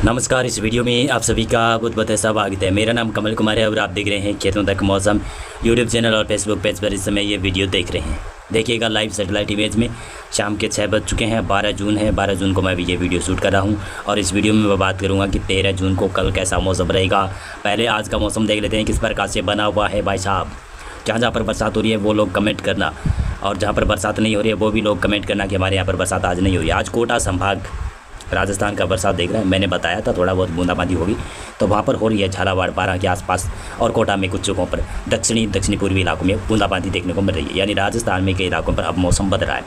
नमस्कार। इस वीडियो में आप सभी का बहुत बहुत स्वागत है। मेरा नाम कमल कुमार है और आप देख रहे हैं खेतों तक मौसम यूट्यूब चैनल और फेसबुक पेज पर इस समय ये वीडियो देख रहे हैं। देखिएगा लाइव सैटेलाइट इमेज में शाम के 6 बज चुके हैं। 12 जून है। 12 जून को मैं भी ये वीडियो शूट कर रहा हूँ और इस वीडियो में मैं बात करूँगा कि 13 जून को कल कैसा मौसम रहेगा। पहले आज का मौसम देख लेते हैं किस प्रकार से बना हुआ है भाई साहब। जहाँ पर बरसात हो रही है वो लोग कमेंट करना, और जहाँ पर बरसात नहीं हो रही है वो भी लोग कमेंट करना कि हमारे यहाँ पर बरसात आज नहीं हो रही है। आज कोटा संभाग राजस्थान का बरसात देख रहा है। मैंने बताया था थोड़ा बहुत बूंदाबांदी होगी, तो वहाँ पर हो रही है। झालावाड़, बारां के आसपास और कोटा में कुछ जगहों पर दक्षिणी पूर्वी इलाकों में बूंदाबांदी देखने को मिल रही है। यानी राजस्थान में कई इलाकों पर अब मौसम बदल रहा है।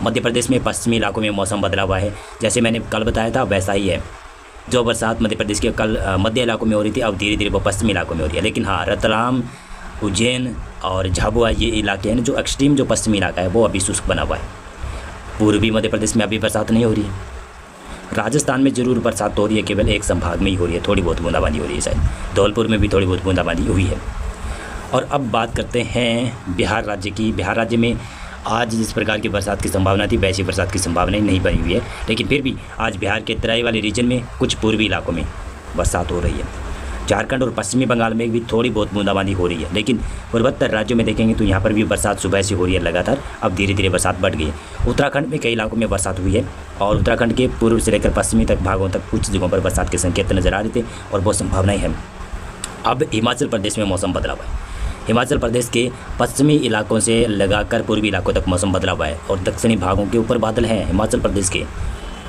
मध्य प्रदेश में पश्चिमी इलाकों में मौसम बदला हुआ है। जैसे मैंने कल बताया था वैसा ही है। जो बरसात मध्य प्रदेश के कल मध्य इलाकों में हो रही थी, अब धीरे धीरे वो पश्चिमी इलाकों में हो रही है। लेकिन हाँ, रतलाम, उज्जैन और झाबुआ ये इलाके हैं जो एक्सट्रीम जो पश्चिमी इलाका है वो अभी शुष्क बना हुआ है। पूर्वी मध्य प्रदेश में अभी बरसात नहीं हो रही है। राजस्थान में ज़रूर बरसात हो रही है, केवल एक संभाग में ही हो रही है। थोड़ी बहुत बूंदाबांदी हो रही है। शायद धौलपुर में भी थोड़ी बहुत बूंदाबांदी हुई है। और अब बात करते हैं बिहार राज्य की। बिहार राज्य में आज जिस प्रकार की बरसात की संभावना थी वैसी बरसात की संभावना नहीं बनी हुई है। लेकिन फिर भी आज बिहार के तराई वाले रीजन में कुछ पूर्वी इलाकों में बरसात हो रही है। झारखंड और पश्चिमी बंगाल में भी थोड़ी बहुत बूंदाबांदी हो रही है। लेकिन पूर्वोत्तर राज्यों में देखेंगे तो यहाँ पर भी बरसात सुबह से हो रही है लगातार। अब धीरे धीरे बरसात बढ़ गई है। उत्तराखंड में कई इलाकों में बरसात हुई है और उत्तराखंड के पूर्व से लेकर पश्चिमी तक भागों तक कुछ जगहों पर बरसात के संकेत नजर आ रहे थे और बहुत संभावनाएं हैं। अब हिमाचल प्रदेश में मौसम बदला हुआ है। हिमाचल प्रदेश के पश्चिमी इलाकों से लगाकर पूर्वी इलाकों तक मौसम बदला हुआ है और दक्षिणी भागों के ऊपर बादल हैं। हिमाचल प्रदेश के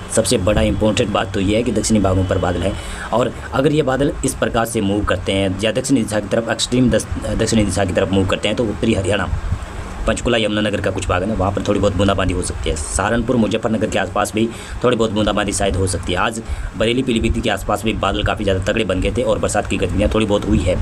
सबसे बड़ा इंपॉर्टेंट बात तो ये है कि दक्षिणी भागों पर बादल है। और अगर ये बादल इस प्रकार से मूव करते हैं या दक्षिणी दिशा की तरफ, एक्सट्रीम दक्षिणी दिशा की तरफ मूव करते हैं, तो उत्तरी हरियाणा, पंचकुला, यमुनानगर का कुछ भाग है ना, वहाँ पर थोड़ी बहुत बूंदाबांदी हो सकती है। सहारनपुर, मुजफ्फरनगर के आसपास भी थोड़ी बहुत बूंदाबांदी शायद हो सकती है। आज बरेली, पीलीभीत के आसपास भी बादल काफ़ी ज़्यादा तगड़े बन गए थे और बरसात की गतिविधियाँ थोड़ी बहुत हुई है।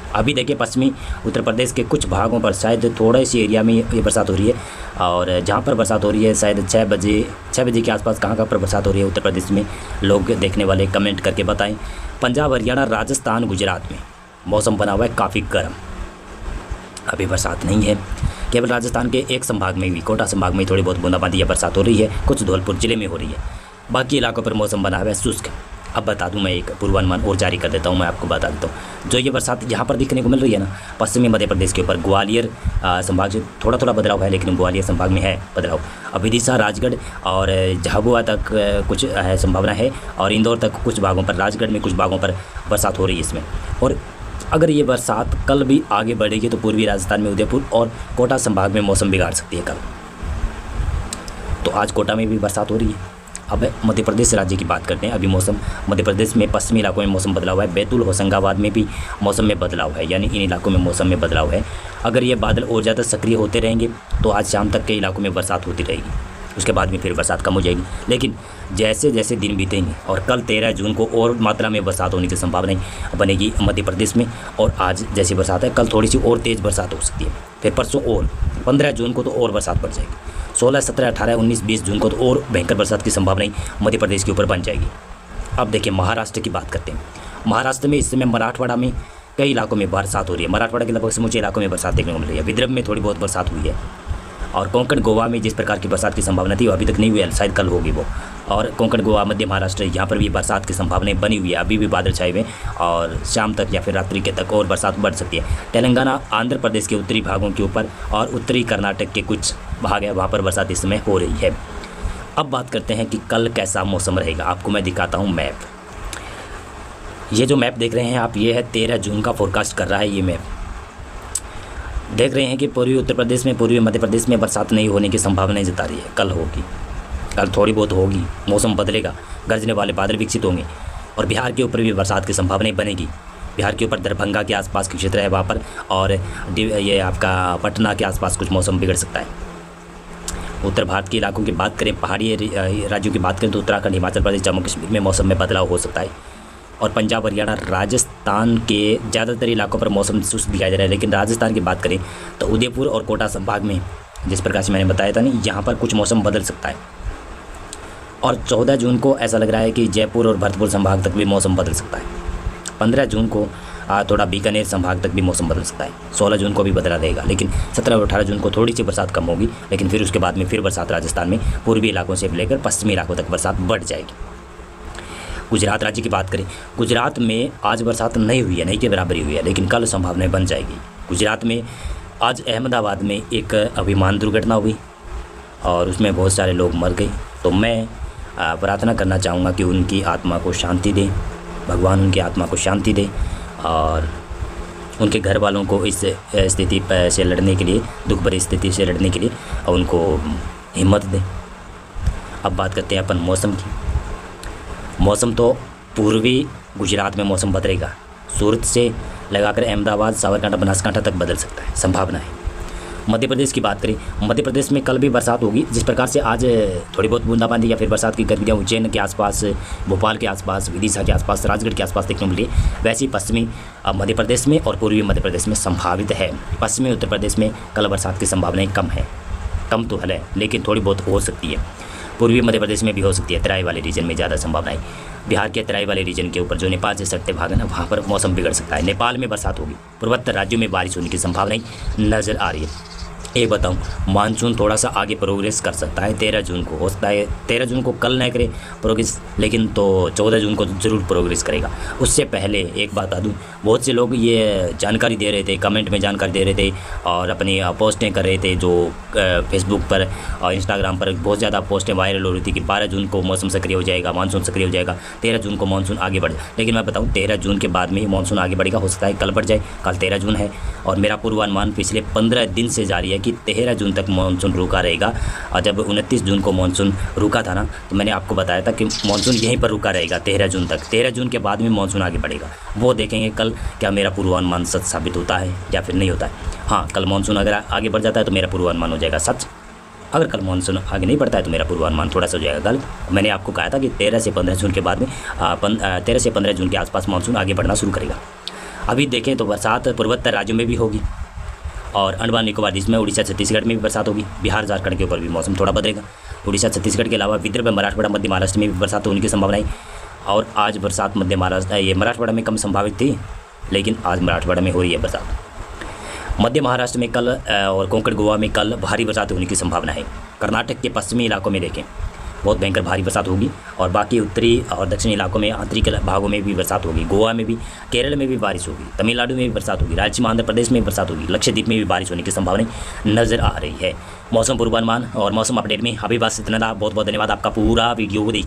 अभी देखिए पश्चिमी उत्तर प्रदेश के कुछ भागों पर शायद थोड़े से एरिया में ये बरसात हो रही है। और जहाँ पर बरसात हो रही है शायद 6 बजे के आसपास कहाँ पर बरसात हो रही है उत्तर प्रदेश में, लोग देखने वाले कमेंट करके बताएं। पंजाब, हरियाणा, राजस्थान, गुजरात में मौसम बना हुआ है काफ़ी गर्म। अभी बरसात नहीं है। केवल राजस्थान के एक संभाग में भी, कोटा संभाग में थोड़ी बहुत बूंदाबांदी या बरसात हो रही है। कुछ धौलपुर जिले में हो रही है। बाकी इलाकों पर मौसम बना हुआ है शुष्क। अब बता दूं, मैं एक पूर्वानुमान और जारी कर देता हूं। मैं आपको बता देता हूं जो ये बरसात यहाँ पर दिखने को मिल रही है ना, पश्चिमी मध्य प्रदेश के ऊपर ग्वालियर संभाग से थोड़ा थोड़ा बदलाव है, लेकिन ग्वालियर संभाग में है बदलाव। अब विदिशा, राजगढ़ और झाबुआ तक कुछ है संभावना है और इंदौर तक कुछ भागों पर, राजगढ़ में कुछ भागों पर बरसात हो रही है इसमें। और अगर ये बरसात कल भी आगे बढ़ेगी तो पूर्वी राजस्थान में उदयपुर और कोटा संभाग में मौसम बिगाड़ सकती है कल। तो आज कोटा में भी बरसात हो रही है। अब मध्य प्रदेश राज्य की बात करते हैं। अभी मौसम मध्य प्रदेश में पश्चिमी इलाकों में मौसम बदलाव है। बैतूल, होशंगाबाद में भी मौसम में बदलाव है। यानी इन इलाकों में मौसम में बदलाव है। अगर ये बादल और ज़्यादा सक्रिय होते रहेंगे तो आज शाम तक के इलाकों में बरसात होती रहेगी। उसके बाद में फिर बरसात कम हो जाएगी। लेकिन जैसे जैसे दिन बीतेंगे और कल 13 जून को और मात्रा में बरसात होने की संभावना बनेगी मध्य प्रदेश में। और आज जैसी बरसात है कल थोड़ी सी और तेज़ बरसात हो सकती है। फिर परसों और 15 जून को तो और बरसात बढ़ जाएगी। 16, 17, 18, 19, 20 जून को तो और भयंकर बरसात की संभावना मध्य प्रदेश के ऊपर बन जाएगी। अब देखिए महाराष्ट्र की बात करते हैं। महाराष्ट्र में इस समय मराठवाड़ा में कई इलाकों में बरसात हो रही है। मराठवाड़ा के लगभग समूचे इलाकों में बरसात देखने को मिल रही है। विदर्भ में थोड़ी बहुत बरसात हुई है। और कोंकण, गोवा में जिस प्रकार की बरसात की संभावना थी वो अभी तक नहीं हुई है, शायद कल होगी वो। और कोंकण, गोवा, मध्य महाराष्ट्र, यहाँ पर भी बरसात की संभावनाएं बनी हुई है। अभी भी बादल छाए हुए और शाम तक या फिर रात्रि के तक और बरसात बढ़ सकती है। तेलंगाना, आंध्र प्रदेश के उत्तरी भागों के ऊपर और उत्तरी कर्नाटक के कुछ भाग है, वहाँ पर बरसात इस समय हो रही है। अब बात करते हैं कि कल कैसा मौसम रहेगा। आपको मैं दिखाता हूँ मैप। ये जो मैप देख रहे हैं आप, ये है 13 जून का फोरकास्ट कर रहा है। ये मैप देख रहे हैं कि पूर्वी उत्तर प्रदेश में, पूर्वी मध्य प्रदेश में बरसात नहीं होने की संभावनाएं जता रही है। कल होगी, कल थोड़ी बहुत होगी। मौसम बदलेगा, गरजने वाले बादल विकसित होंगे और बिहार के ऊपर भी बरसात की संभावनाएं बनेगी। बिहार के ऊपर दरभंगा के आसपास के क्षेत्र है वहाँ पर, और ये आपका पटना के आसपास कुछ मौसम बिगड़ सकता है। उत्तर भारत के इलाकों की बात करें, पहाड़ी राज्यों की बात करें तो उत्तराखंड, हिमाचल प्रदेश, जम्मू कश्मीर में मौसम में बदलाव हो सकता है। और पंजाब, हरियाणा, राजस्थान के ज़्यादातर इलाकों पर मौसम शुष्क दिखाई दे रहा है। लेकिन राजस्थान की बात करें तो उदयपुर और कोटा संभाग में, जिस प्रकार से मैंने बताया था नहीं, यहाँ पर कुछ मौसम बदल सकता है। और 14 जून को ऐसा लग रहा है कि जयपुर और भरतपुर संभाग तक भी मौसम बदल सकता है। 15 जून को थोड़ा बीकानेर संभाग तक भी मौसम बदल सकता है। 16 जून को भी बदला रहेगा। लेकिन 17 और 18 जून को थोड़ी सी बरसात कम होगी। लेकिन फिर उसके बाद में फिर बरसात राजस्थान में पूर्वी इलाकों से लेकर पश्चिमी इलाकों तक बरसात बढ़ जाएगी। गुजरात राज्य की बात करें, गुजरात में आज बरसात नहीं हुई है, नहीं के बराबर ही हुई है, लेकिन कल संभावनाएं बन जाएगी। गुजरात में आज अहमदाबाद में एक विमान दुर्घटना हुई और उसमें बहुत सारे लोग मर गए। तो मैं प्रार्थना करना चाहूँगा कि उनकी आत्मा को शांति दे, भगवान उनकी आत्मा को शांति दे और उनके घर वालों को इस स्थिति से लड़ने के लिए, दुख भरी स्थिति से लड़ने के लिए उनको हिम्मत दें। अब बात करते हैं अपन मौसम की। मौसम तो पूर्वी गुजरात में मौसम बदलेगा, सूरत से लगाकर अहमदाबाद, साबरकांठा, बनासकांठा तक बदल सकता है, संभावना है। मध्य प्रदेश की बात करें, मध्य प्रदेश में कल भी बरसात होगी। जिस प्रकार से आज थोड़ी बहुत बूंदाबांदी या फिर बरसात की गतिविधियाँ उज्जैन के आसपास, भोपाल के आसपास, विदिशा के आसपास, राजगढ़ के आसपास देखने को मिली, वैसे ही पश्चिमी मध्य प्रदेश में और पूर्वी मध्य प्रदेश में संभावित है। पश्चिमी उत्तर प्रदेश में कल बरसात की संभावनाएँ कम है, कम तो है लेकिन थोड़ी बहुत हो सकती है। पूर्वी मध्य प्रदेश में भी हो सकती है, तराई वाले रीजन में ज़्यादा संभावनाएं। बिहार के तराई वाले रीजन के ऊपर जो नेपाल से सटते भाग है ना, वहाँ पर मौसम बिगड़ सकता है। नेपाल में बरसात होगी, पूर्वोत्तर राज्यों में बारिश होने की संभावनाएं नज़र आ रही है। ये बताऊं, मानसून थोड़ा सा आगे प्रोग्रेस कर सकता है, 13 जून को हो सकता है। 13 जून को कल न करे प्रोग्रेस, लेकिन तो 14 जून को ज़रूर प्रोग्रेस करेगा। उससे पहले एक बात बता दूँ, बहुत से लोग ये जानकारी दे रहे थे, कमेंट में जानकारी दे रहे थे और अपनी पोस्टें कर रहे थे, जो फेसबुक पर और इंस्टाग्राम पर बहुत ज़्यादा पोस्टें वायरल हो रही थी कि 12 जून को मौसम सक्रिय हो जाएगा, मानसून सक्रिय हो जाएगा, 13 जून को मानसून आगे बढ़े। लेकिन मैं बताऊँ, 13 जून के बाद में ही मानसून आगे बढ़ेगा। हो सकता है कल बढ़ जाए, कल 13 जून है और मेरा पूर्वानुमान पिछले 15 दिन से जारी है कि 13 जून तक मानसून रुका रहेगा। और जब 29 जून को मानसून रुका था ना, तो मैंने आपको बताया था कि मानसून यहीं पर रुका रहेगा 13 जून तक। 13 जून के बाद में मानसून आगे बढ़ेगा। वो देखेंगे कल क्या मेरा पूर्वानुमान सच साबित होता है या फिर नहीं होता है। हाँ, कल मानसून अगर आगे बढ़ जाता है तो मेरा पूर्वानुमान हो जाएगा सच। अगर कल मानसून आगे नहीं बढ़ता है तो मेरा पूर्वानुमान थोड़ा सा हो जाएगा गलत। मैंने आपको कहा था कि 13 से 15 जून के बाद में 13 से 15 जून के आसपास मानसून आगे बढ़ना शुरू करेगा। अभी देखें तो बरसात पूर्वोत्तर राज्यों में भी होगी और अंडमान निकोबार द्वीप में, उड़ीसा, छत्तीसगढ़ में भी बरसात होगी। बिहार, झारखंड के ऊपर भी मौसम थोड़ा बदलेगा। उड़ीसा, छत्तीसगढ़ के अलावा विदर्भ, मराठवाड़ा, मध्य महाराष्ट्र में भी बरसात होने की संभावनाएं। और आज बरसात मध्य महाराष्ट्र, ये मराठवाड़ा में कम संभावित थी, लेकिन आज मराठवाड़ा में हो रही है बरसात। मध्य महाराष्ट्र में कल और कोंकण, गोवा में कल भारी बरसात होने की संभावना है। कर्नाटक के पश्चिमी इलाकों में देखें बहुत भयंकर भारी बरसात होगी और बाकी उत्तरी और दक्षिणी इलाकों में, आंतरिक भागों में भी बरसात होगी। गोवा में भी, केरल में भी बारिश होगी, तमिलनाडु में भी बरसात होगी, राज्य आंध्र प्रदेश में भी बरसात होगी, लक्षद्वीप में भी बारिश होने की संभावना नजर आ रही है। मौसम पूर्वानुमान और मौसम अपडेट में अभी बस इतना था। बहुत बहुत धन्यवाद आपका पूरा वीडियो देख